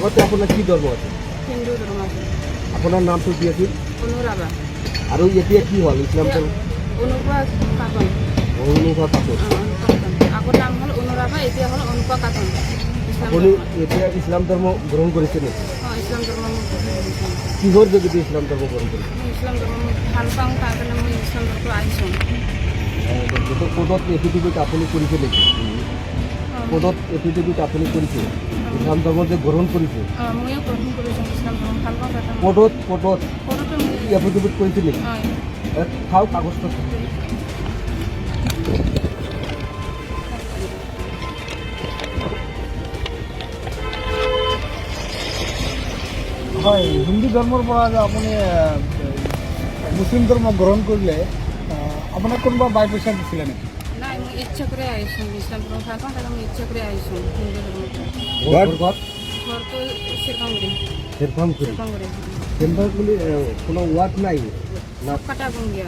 আগতে আপোনাৰ কি ধৰ্ম আছে? হিন্দু ধৰ্ম আছে। আপোনাৰ নামটো কি আছিল? অনুৰাধা। আৰু এতিয়া কি হ'ল ইছলাম ধৰ্ম? অনুপা কাকন। অনুভৱ কাকত। আগৰ নাম হ'ল অনুৰাধা, এতিয়া হ'ল অনুপা কাকন। আপুনি এতিয়া ইছলাম ধৰ্ম গ্ৰহণ কৰিছে নেকি? ইছলাম ধৰ্ম মই গ্ৰহণ কৰিছোঁ। কিহৰ যোগেদি ইছলাম ধৰ্ম গ্ৰহণ কৰিছে? মই ইছলাম ধৰ্ম ভাল পাওঁ, তাৰ কাৰণে মই ইছলাম ধৰ্মটো আহিছোঁ। যিটো কোৰ্টত এফিডেভিট আপুনি কৰিছে নেকি? কোৰ্টত এফিডেভিট আপুনি কৰিছে ইছলাম ধৰ্ম যে গ্ৰহণ কৰিছে? ময়ো গ্ৰহণ কৰিছোঁ ইছলাম ধৰ্ম ভাল পাওঁ, তাতে কোৰ্টত কোৰ্টতে মই এফিডেভিট কৰিছে নেকি? চাওক কাগজটো। হয়, হিন্দু ধৰ্মৰ পৰা যে আপুনি মুছলিম ধৰ্ম গ্ৰহণ কৰিলে আপোনাক কোনোবা বাই পইচা দিছিলে নেকি? নাই, মই ইচ্ছা কৰি আহিছোঁ ইছলাম ধৰ্ম ভাল পাওঁ, তাতে মই ইচ্ছা কৰি আহিছোঁ হিন্দু ধৰ্মটো। ঘৰটো শ্ৰীকাংগুৰি। শ্ৰীকাংগুৰি। বুলি কোনো ওয়ার্ড নাই না? সাপকাটা গঙ্গিয়া।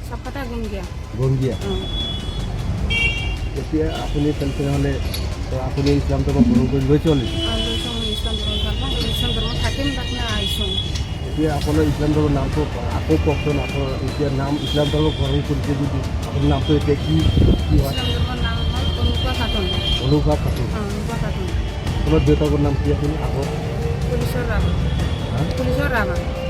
সাপকাটা গঙ্গিয়া। গঙ্গিয়া। এতিয়া আপুনি তেনেহ'লে আপুনি ইছলাম ধৰ্ম গ্ৰহণ কৰি লৈছে অলৰেডি? লৈছোঁ, মই ইছলাম ধৰ্ম ভাল পাওঁ, ইছলাম ধৰ্ম থাকিম, তাত মই আহিছোঁ। এতিয়া আপোনাৰ ইছলাম ধৰ্মৰ নামটো আকৌ কওকচোন। আপোনাৰ এতিয়া নাম ইছলাম ধৰ্ম গ্ৰহণ কৰিছে যদি আপোনাৰ নামটো এতিয়া কি হয়? ইছলাম ধৰ্মৰ নাম হ'ল অনুপা খাতুন। অনুভৱ খাতুন। অনুপা খাতুন। আপোনাৰ দেউতাকৰ নাম কি আছিল আগত? পুলিচৰ ৰাভা। পুলিচৰ ৰাভা।